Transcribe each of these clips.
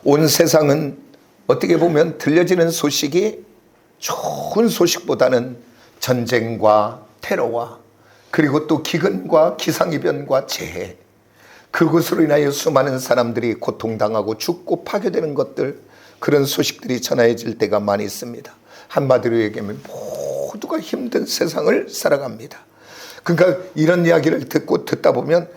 온 세상은 어떻게 보면 들려지는 소식이 좋은 소식보다는 전쟁과 테러와 그리고 또 기근과 기상이변과 재해, 그것으로 인하여 수많은 사람들이 고통당하고 죽고 파괴되는 것들, 그런 소식들이 전해질 때가 많이 있습니다. 한마디로 얘기하면 모두가 힘든 세상을 살아갑니다. 그러니까 이런 이야기를 듣다 보면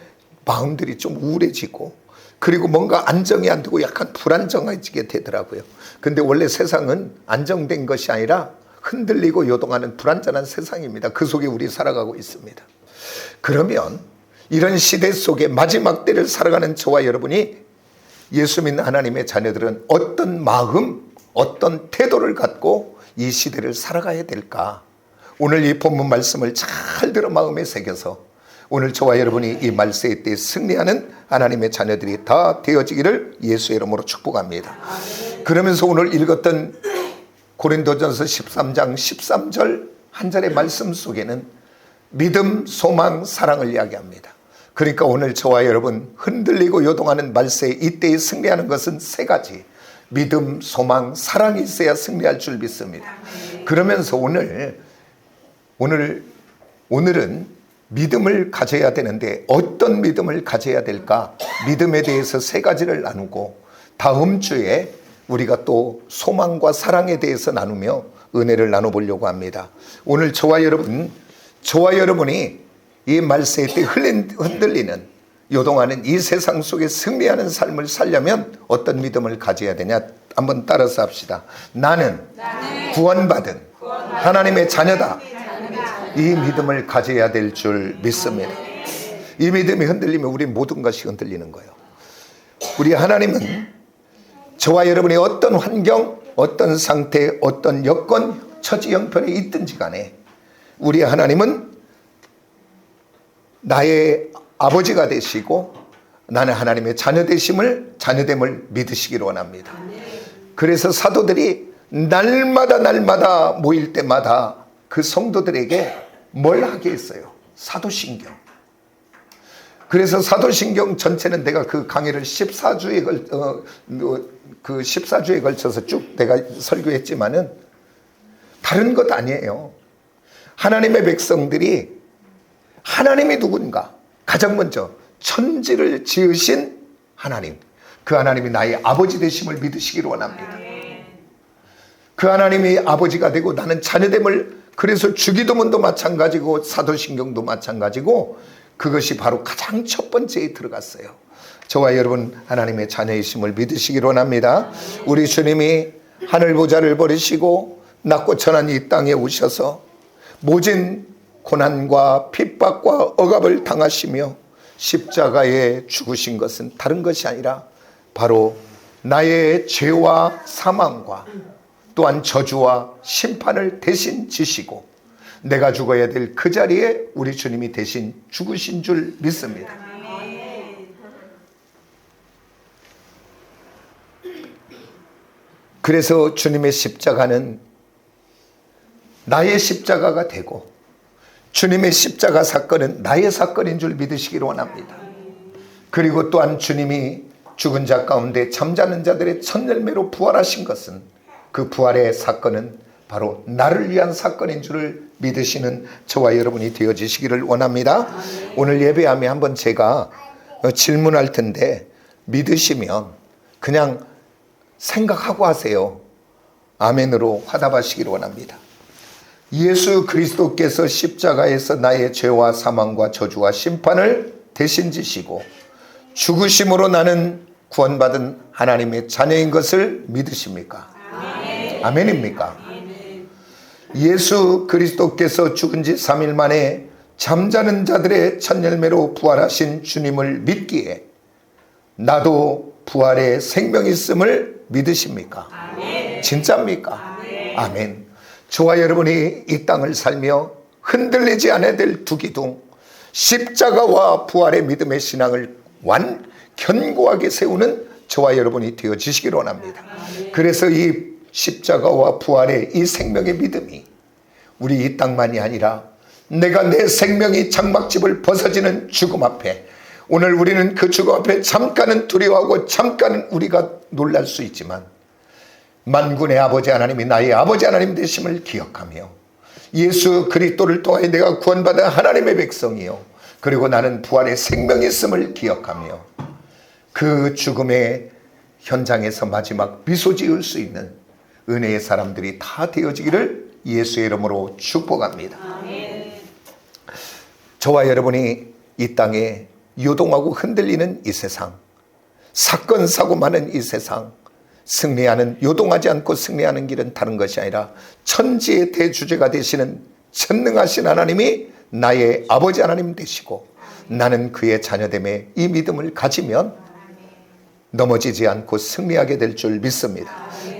마음들이 좀 우울해지고, 그리고 뭔가 안정이 안 되고 약간 불안정해지게 되더라고요. 근데 원래 세상은 안정된 것이 아니라 흔들리고 요동하는 불안전한 세상입니다. 그 속에 우리 살아가고 있습니다. 그러면 이런 시대 속에 마지막 때를 살아가는 저와 여러분이, 예수 믿는 하나님의 자녀들은 어떤 마음, 어떤 태도를 갖고 이 시대를 살아가야 될까? 오늘 이 본문 말씀을 잘 들어 마음에 새겨서 오늘 저와 여러분이 이 말세의 때에 승리하는 하나님의 자녀들이 다 되어지기를 예수의 이름으로 축복합니다. 그러면서 오늘 읽었던 고린도전서 13장 13절 한 절의 말씀 속에는 믿음, 소망, 사랑을 이야기합니다. 그러니까 오늘 저와 여러분 흔들리고 요동하는 말세 이때에 승리하는 것은 세 가지: 믿음, 소망, 사랑이 있어야 승리할 줄 믿습니다. 그러면서 오늘은 믿음을 가져야 되는데 어떤 믿음을 가져야 될까? 믿음에 대해서 세 가지를 나누고, 다음 주에 우리가 또 소망과 사랑에 대해서 나누며 은혜를 나눠보려고 합니다. 오늘 저와 여러분이 이 말세의 때 흔들리는, 요동하는 이 세상 속에 승리하는 삶을 살려면 어떤 믿음을 가져야 되냐? 한번 따라서 합시다. 나는 구원받은 하나님의 자녀다. 이 믿음을 가져야 될 줄 믿습니다. 이 믿음이 흔들리면 우리 모든 것이 흔들리는 거예요. 우리 하나님은 저와 여러분이 어떤 환경, 어떤 상태, 어떤 여건, 처지 형편에 있든지 간에 우리 하나님은 나의 아버지가 되시고 나는 하나님의 자녀됨을 믿으시기를 원합니다. 그래서 사도들이 날마다 모일 때마다 그 성도들에게 뭘 하게 했어요? 사도신경. 그래서 사도신경 전체는 내가 그 강의를 14주에 걸쳐서 쭉 내가 설교했지만은 다른 것 아니에요. 하나님의 백성들이 하나님이 누군가, 가장 먼저 천지를 지으신 하나님, 그 하나님이 나의 아버지 되심을 믿으시기를 원합니다. 그 하나님이 아버지가 되고 나는 자녀됨을, 그래서 주기도문도 마찬가지고 사도신경도 마찬가지고, 그것이 바로 가장 첫 번째에 들어갔어요. 저와 여러분 하나님의 자녀이심을 믿으시기를 원합니다. 우리 주님이 하늘 보좌를 버리시고 낮고 천한 이 땅에 오셔서 모진 고난과 핍박과 억압을 당하시며 십자가에 죽으신 것은 다른 것이 아니라 바로 나의 죄와 사망과 또한 저주와 심판을 대신 지시고 내가 죽어야 될 그 자리에 우리 주님이 대신 죽으신 줄 믿습니다. 그래서 주님의 십자가는 나의 십자가가 되고 주님의 십자가 사건은 나의 사건인 줄 믿으시기를 원합니다. 그리고 또한 주님이 죽은 자 가운데 잠자는 자들의 첫 열매로 부활하신 것은, 그 부활의 사건은 바로 나를 위한 사건인 줄을 믿으시는 저와 여러분이 되어지시기를 원합니다. 오늘 예배함에 한번 제가 질문할 텐데 믿으시면 그냥 생각하고 하세요. 아멘으로 화답하시기를 원합니다. 예수 그리스도께서 십자가에서 나의 죄와 사망과 저주와 심판을 대신 지시고 죽으심으로 나는 구원받은 하나님의 자녀인 것을 믿으십니까? 아멘입니까? 예수 그리스도께서 죽은 지 3일 만에 잠자는 자들의 첫 열매로 부활하신 주님을 믿기에 나도 부활의 생명이 있음을 믿으십니까? 진짜입니까? 아멘. 저와 여러분이 이 땅을 살며 흔들리지 않아야 될 두 기둥, 십자가와 부활의 믿음의 신앙을 견고하게 세우는 저와 여러분이 되어지시기를 원합니다. 그래서 이 십자가와 부활의 이 생명의 믿음이 우리 이 땅만이 아니라 내가 내 생명이 장막집을 벗어지는 죽음 앞에 오늘 우리는 그 죽음 앞에 잠깐은 두려워하고 잠깐은 우리가 놀랄 수 있지만 만군의 아버지 하나님이 나의 아버지 하나님 되심을 기억하며 예수 그리스도를 통하여 내가 구원받은 하나님의 백성이요 그리고 나는 부활의 생명이 있음을 기억하며 그 죽음의 현장에서 마지막 미소 지을 수 있는 은혜의 사람들이 다 되어지기를 예수의 이름으로 축복합니다. 아멘. 저와 여러분이 이 땅에 요동하고 흔들리는 이 세상, 사건 사고 많은 이 세상, 승리하는, 요동하지 않고 승리하는 길은 다른 것이 아니라 천지의 대주제가 되시는 전능하신 하나님이 나의 아버지 하나님 되시고 나는 그의 자녀됨에 이 믿음을 가지면 넘어지지 않고 승리하게 될 줄 믿습니다.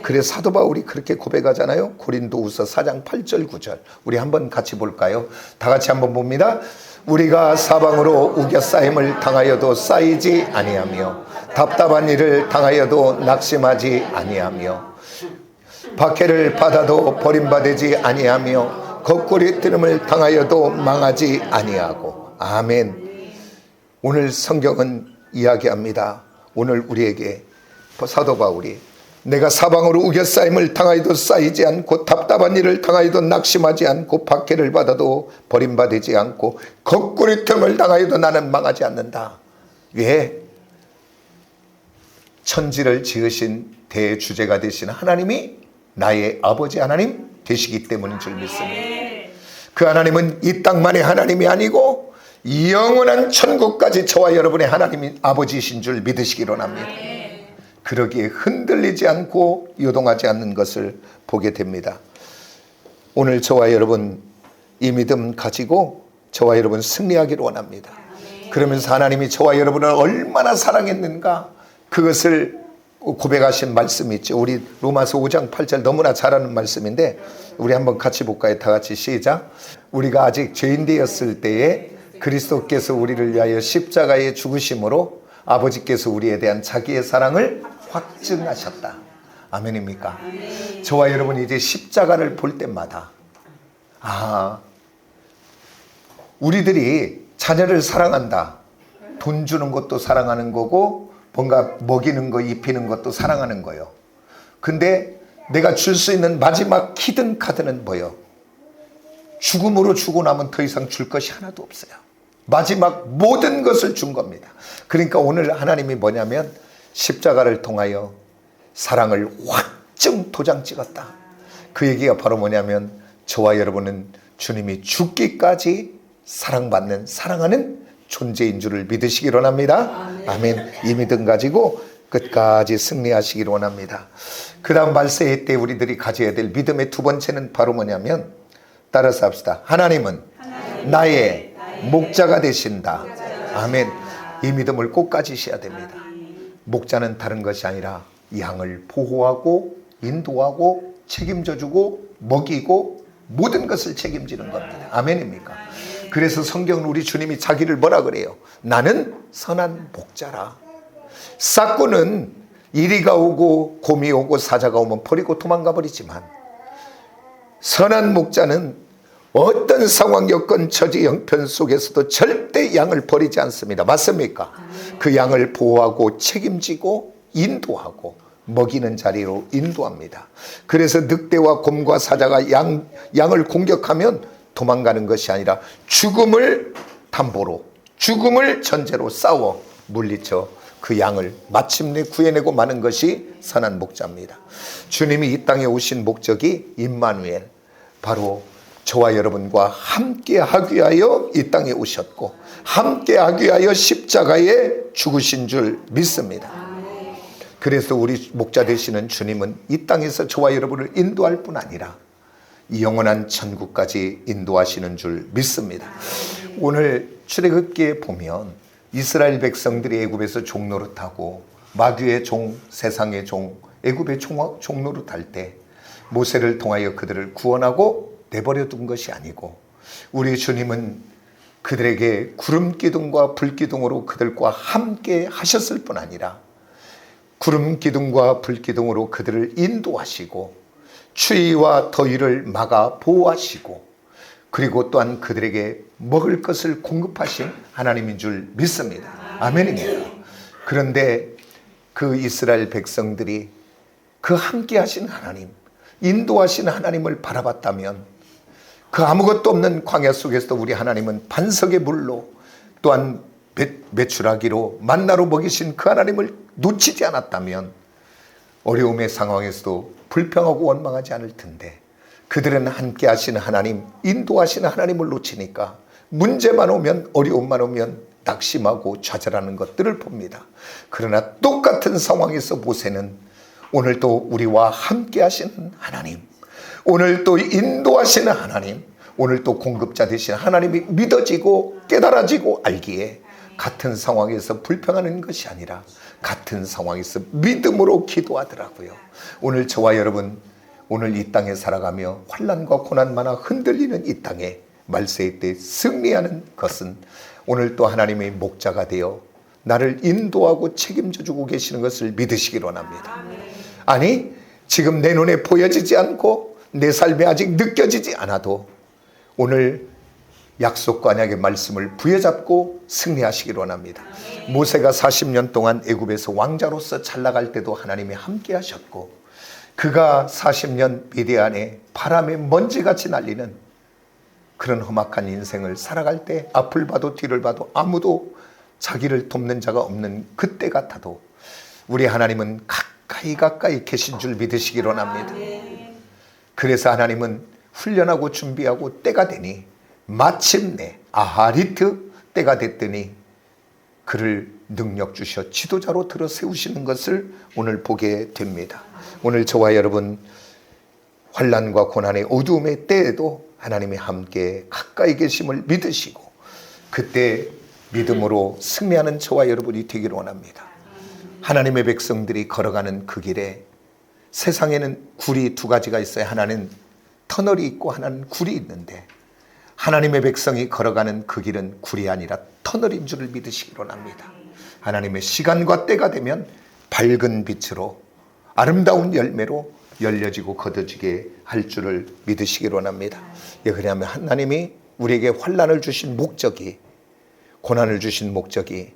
그래서 사도 바울이 그렇게 고백하잖아요. 고린도후서 4장 8절 9절 우리 한번 같이 볼까요? 다 같이 한번 봅니다. 우리가 사방으로 우겨싸임을 당하여도 쌓이지 아니하며 답답한 일을 당하여도 낙심하지 아니하며 박해를 받아도 버림받지 아니하며 거꾸리 뜨름을 당하여도 망하지 아니하고. 아멘. 오늘 성경은 이야기합니다. 오늘 우리에게 사도 바울이 내가 사방으로 우겨싸임을 당하여도 쌓이지 않고 답답한 일을 당하여도 낙심하지 않고 박해를 받아도 버림받지 않고 거꾸리 틈을 당하여도 나는 망하지 않는다. 왜? 천지를 지으신 대주제가 되신 하나님이 나의 아버지 하나님 되시기 때문인 줄 믿습니다. 그 하나님은 이 땅만의 하나님이 아니고 영원한 천국까지 저와 여러분의 하나님이 아버지이신 줄 믿으시기 원합니다. 그러기에 흔들리지 않고 요동하지 않는 것을 보게 됩니다. 오늘 저와 여러분 이 믿음 가지고 저와 여러분 승리하기를 원합니다. 그러면서 하나님이 저와 여러분을 얼마나 사랑했는가 그것을 고백하신 말씀이 있죠. 우리 로마서 5장 8절 너무나 잘 아는 말씀인데 우리 한번 같이 볼까요? 다 같이 시작. 우리가 아직 죄인 되었을 때에 그리스도께서 우리를 위하여 십자가에 죽으심으로 아버지께서 우리에 대한 자기의 사랑을 확증하셨다. 아멘입니까? 아멘. 저와 여러분이 이제 십자가를 볼 때마다 우리들이 자녀를 사랑한다. 돈 주는 것도 사랑하는 거고 뭔가 먹이는 거 입히는 것도 사랑하는 거예요. 근데 내가 줄 수 있는 마지막 히든 카드는 뭐예요? 죽음으로 주고 나면 더 이상 줄 것이 하나도 없어요. 마지막 모든 것을 준 겁니다. 그러니까 오늘 하나님이 뭐냐면 십자가를 통하여 사랑을 확증 도장 찍었다. 그 얘기가 바로 뭐냐면 저와 여러분은 주님이 죽기까지 사랑받는 사랑하는 존재인 줄을 믿으시기 원합니다. 아멘. 이 믿음 가지고 끝까지 승리하시기를 원합니다. 그 다음 말세의 때 우리들이 가져야 될 믿음의 두 번째는 바로 뭐냐면 따라서 합시다. 하나님은 나의 목자가 되신다. 아멘. 이 믿음을 꼭 가지셔야 됩니다. 목자는 다른 것이 아니라 양을 보호하고 인도하고 책임져주고 먹이고 모든 것을 책임지는 겁니다. 아멘입니까? 그래서 성경은 우리 주님이 자기를 뭐라 그래요? 나는 선한 목자라. 싹구는 이리가 오고 곰이 오고 사자가 오면 버리고 도망가 버리지만 선한 목자는 어떤 상황 여건 처지 형편 속에서도 절대 양을 버리지 않습니다. 맞습니까? 그 양을 보호하고 책임지고 인도하고 먹이는 자리로 인도합니다. 그래서 늑대와 곰과 사자가 양을 공격하면 도망가는 것이 아니라 죽음을 담보로 죽음을 전제로 싸워 물리쳐 그 양을 마침내 구해내고 마는 것이 선한 목자입니다. 주님이 이 땅에 오신 목적이 임마누엘, 바로 저와 여러분과 함께 하기 위하여 이 땅에 오셨고 함께 하기 위하여 십자가에 죽으신 줄 믿습니다. 그래서 우리 목자 되시는 주님은 이 땅에서 저와 여러분을 인도할 뿐 아니라 영원한 천국까지 인도하시는 줄 믿습니다. 오늘 출애굽기에 보면 이스라엘 백성들이 애굽에서 종노릇하고 마귀의 종, 세상의 종, 애굽의 종노릇할 때 모세를 통하여 그들을 구원하고 내버려 둔 것이 아니고 우리 주님은 그들에게 구름 기둥과 불 기둥으로 그들과 함께 하셨을 뿐 아니라 구름 기둥과 불 기둥으로 그들을 인도하시고 추위와 더위를 막아 보호하시고 그리고 또한 그들에게 먹을 것을 공급하신 하나님인 줄 믿습니다. 아멘입니다. 그런데 그 이스라엘 백성들이 그 함께 하신 하나님, 인도하신 하나님을 바라봤다면 그 아무것도 없는 광야 속에서도 우리 하나님은 반석의 물로 또한 메추라기로 만나로 먹이신 그 하나님을 놓치지 않았다면 어려움의 상황에서도 불평하고 원망하지 않을 텐데 그들은 함께 하시는 하나님, 인도하시는 하나님을 놓치니까 문제만 오면, 어려움만 오면 낙심하고 좌절하는 것들을 봅니다. 그러나 똑같은 상황에서 모세는 오늘 또 우리와 함께 하시는 하나님, 오늘 또 인도하시는 하나님, 오늘 또 공급자 되신 하나님이 믿어지고 깨달아지고 알기에 같은 상황에서 불평하는 것이 아니라 같은 상황에서 믿음으로 기도하더라고요. 오늘 저와 여러분, 오늘 이 땅에 살아가며 환난과 고난만아 흔들리는 이 땅에 말세의 때 승리하는 것은 오늘 또 하나님의 목자가 되어 나를 인도하고 책임져 주고 계시는 것을 믿으시기 원합니다. 아니, 지금 내 눈에 보여지지 않고 내 삶에 아직 느껴지지 않아도 오늘 약속과 언약의 말씀을 부여잡고 승리하시기 원합니다. 모세가 40년 동안 애굽에서 왕자로서 잘 나갈 때도 하나님이 함께 하셨고, 그가 40년 미디안에 바람에 먼지같이 날리는 그런 험악한 인생을 살아갈 때 앞을 봐도 뒤를 봐도 아무도 자기를 돕는 자가 없는 그때 같아도 우리 하나님은 가까이 계신 줄 믿으시기 원합니다. 그래서 하나님은 훈련하고 준비하고 때가 되니 마침내 아하리트 때가 됐더니 그를 능력 주셔 지도자로 들어 세우시는 것을 오늘 보게 됩니다. 오늘 저와 여러분 환난과 고난의 어두움의 때에도 하나님이 함께 가까이 계심을 믿으시고 그때 믿음으로 승리하는 저와 여러분이 되기를 원합니다. 하나님의 백성들이 걸어가는 그 길에 세상에는 굴이 두 가지가 있어요. 하나는 터널이 있고 하나는 굴이 있는데 하나님의 백성이 걸어가는 그 길은 굴이 아니라 터널인 줄을 믿으시기 원합니다. 하나님의 시간과 때가 되면 밝은 빛으로 아름다운 열매로 열려지고 거둬지게 할 줄을 믿으시기 원합니다. 그러면 하나님이 우리에게 환난을 주신 목적이, 고난을 주신 목적이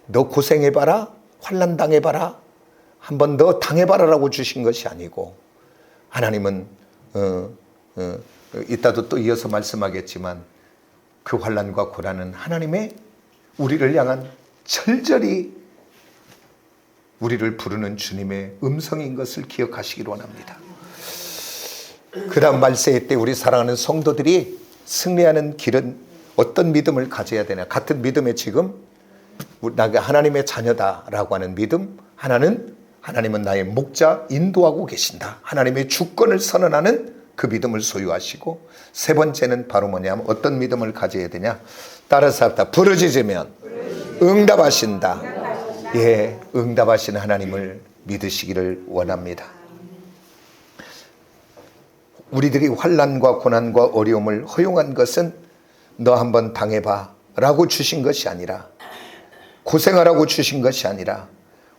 너 고생해봐라, 환난 당해봐라, 한번 더 당해봐라라고 주신 것이 아니고, 하나님은 이따도 또 이어서 말씀하겠지만 그 환난과 고난은 하나님의 우리를 향한 절절히 우리를 부르는 주님의 음성인 것을 기억하시기 원합니다. 그 다음 말세의 때 우리 사랑하는 성도들이 승리하는 길은 어떤 믿음을 가져야 되냐. 같은 믿음에 지금 나가 하나님의 자녀다라고 하는 믿음, 하나님은 나의 목자, 인도하고 계신다, 하나님의 주권을 선언하는 그 믿음을 소유하시고, 세 번째는 바로 뭐냐면 어떤 믿음을 가져야 되냐. 따라서 합다. 부르짖으면 응답하신다. 응답하시는 하나님을 믿으시기를 원합니다. 우리들이 환난과 고난과 어려움을 허용한 것은 너 한번 당해봐 라고 주신 것이 아니라, 고생하라고 주신 것이 아니라,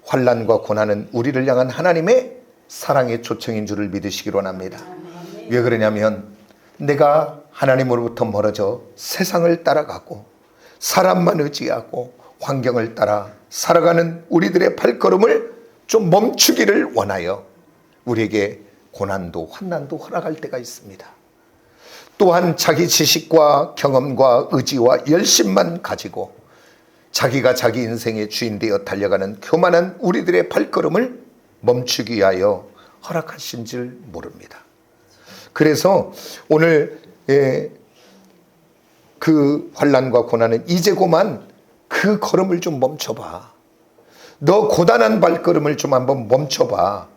환난과 고난은 우리를 향한 하나님의 사랑의 초청인 줄을 믿으시기를 원합니다. 왜 그러냐면 내가 하나님으로부터 멀어져 세상을 따라가고 사람만 의지하고 환경을 따라 살아가는 우리들의 발걸음을 좀 멈추기를 원하여 우리에게 고난도 환난도 허락할 때가 있습니다. 또한 자기 지식과 경험과 의지와 열심만 가지고 자기가 자기 인생의 주인 되어 달려가는 교만한 우리들의 발걸음을 멈추기 위하여 허락하신 줄 모릅니다. 그래서 오늘 그 환난과 고난은 이제 그만 그 걸음을 좀 멈춰봐. 너 고단한 발걸음을 좀 한번 멈춰봐.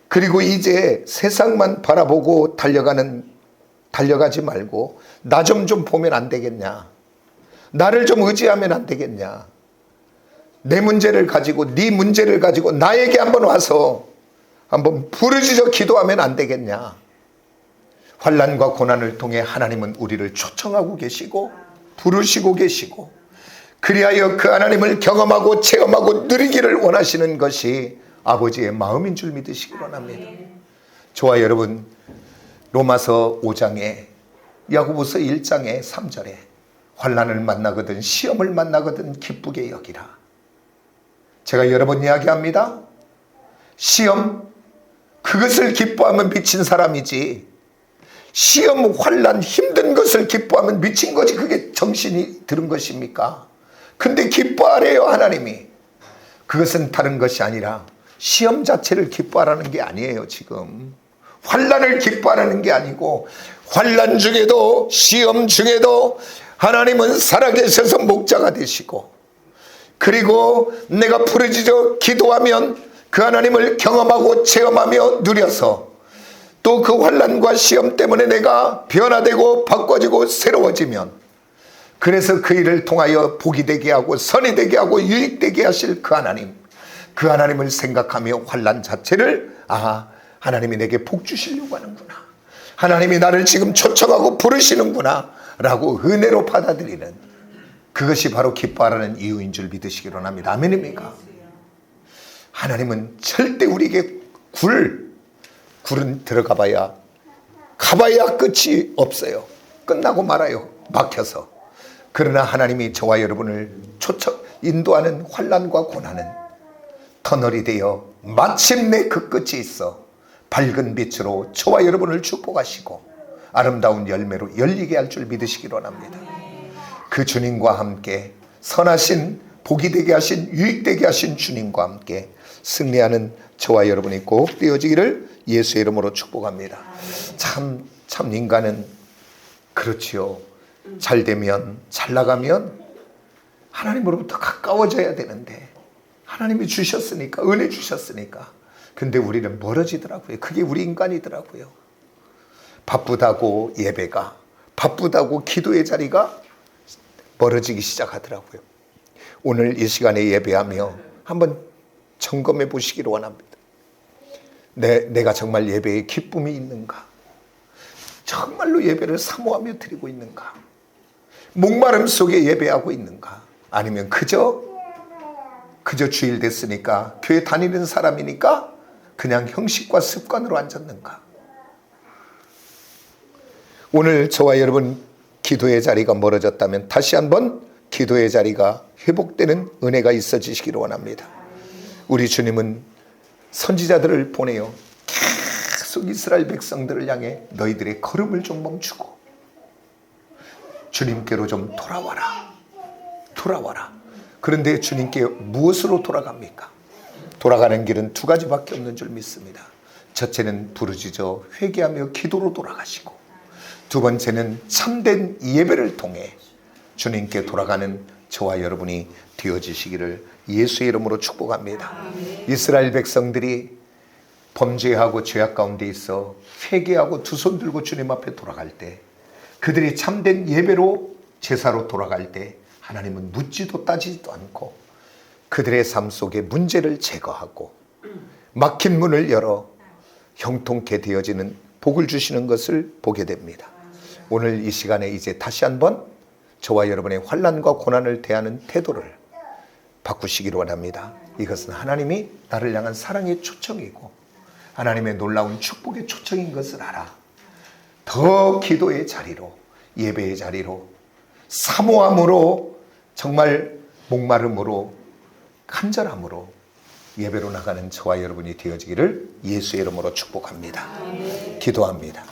그리고 이제 세상만 바라보고 달려가지 말고 나 좀 보면 안 되겠냐. 나를 좀 의지하면 안 되겠냐. 내 문제를 가지고 네 문제를 가지고 나에게 한번 와서 한번 부르짖어 기도하면 안 되겠냐. 환난과 고난을 통해 하나님은 우리를 초청하고 계시고 부르시고 계시고, 그리하여 그 하나님을 경험하고 체험하고 누리기를 원하시는 것이 아버지의 마음인 줄 믿으시기 원합니다. 저와 여러분, 로마서 5장에 야고보서 1장에 3절에 환난을 만나거든 시험을 만나거든 기쁘게 여기라. 제가 여러 번 이야기합니다. 시험, 그것을 기뻐하면 미친 사람이지, 시험, 환난, 힘든 것을 기뻐하면 미친 거지. 그게 정신이 들은 것입니까? 근데 기뻐하래요, 하나님이. 그것은 다른 것이 아니라 시험 자체를 기뻐하라는 게 아니에요. 지금 환난을 기뻐하라는 게 아니고, 환난 중에도 시험 중에도 하나님은 살아계셔서 목자가 되시고, 그리고 내가 부르짖어 기도하면 그 하나님을 경험하고 체험하며 누려서 또 그 환난과 시험 때문에 내가 변화되고 바꿔지고 새로워지면, 그래서 그 일을 통하여 복이 되게 하고 선이 되게 하고 유익되게 하실 그 하나님, 그 하나님을 생각하며 환난 자체를, 하나님이 내게 복 주시려고 하는구나, 하나님이 나를 지금 초청하고 부르시는구나 라고 은혜로 받아들이는, 그것이 바로 기뻐하라는 이유인 줄 믿으시기 원합니다. 아멘입니까? 하나님은 절대 우리에게 굴은 들어가 봐야 가봐야 끝이 없어요. 끝나고 말아요, 막혀서. 그러나 하나님이 저와 여러분을 인도하는 환난과 고난은 터널이 되어 마침내 그 끝이 있어 밝은 빛으로 저와 여러분을 축복하시고 아름다운 열매로 열리게 할 줄 믿으시기 원합니다. 그 주님과 함께 선하신, 복이 되게 하신, 유익되게 하신 주님과 함께 승리하는 저와 여러분이 꼭 되어지기를 예수의 이름으로 축복합니다. 참 인간은 그렇지요. 잘 되면, 잘 나가면 하나님으로부터 가까워져야 되는데, 하나님이 주셨으니까, 은혜 주셨으니까. 근데 우리는 멀어지더라고요. 그게 우리 인간이더라고요. 바쁘다고 예배가, 바쁘다고 기도의 자리가 멀어지기 시작하더라고요. 오늘 이 시간에 예배하며 한번 점검해 보시기를 원합니다. 내가 정말 예배에 기쁨이 있는가? 정말로 예배를 사모하며 드리고 있는가? 목마름 속에 예배하고 있는가? 아니면 그저 주일 됐으니까, 교회 다니는 사람이니까 그냥 형식과 습관으로 앉았는가? 오늘 저와 여러분 기도의 자리가 멀어졌다면 다시 한번 기도의 자리가 회복되는 은혜가 있어지시기를 원합니다. 우리 주님은 선지자들을 보내요. 계속 이스라엘 백성들을 향해 너희들의 걸음을 좀 멈추고 주님께로 좀 돌아와라. 그런데 주님께 무엇으로 돌아갑니까? 돌아가는 길은 두 가지밖에 없는 줄 믿습니다. 첫째는 부르짖어 회개하며 기도로 돌아가시고, 두 번째는 참된 예배를 통해 주님께 돌아가는 저와 여러분이 되어지시기를 예수의 이름으로 축복합니다. 이스라엘 백성들이 범죄하고 죄악 가운데 있어 회개하고 두 손 들고 주님 앞에 돌아갈 때, 그들이 참된 예배로 제사로 돌아갈 때 하나님은 묻지도 따지지도 않고 그들의 삶 속에 문제를 제거하고 막힌 문을 열어 형통케 되어지는 복을 주시는 것을 보게 됩니다. 오늘 이 시간에 이제 다시 한번 저와 여러분의 환난과 고난을 대하는 태도를 바꾸시기를 원합니다. 이것은 하나님이 나를 향한 사랑의 초청이고 하나님의 놀라운 축복의 초청인 것을 알아 더 기도의 자리로, 예배의 자리로, 사모함으로, 정말 목마름으로, 간절함으로 예배로 나가는 저와 여러분이 되어지기를 예수의 이름으로 축복합니다. 기도합니다.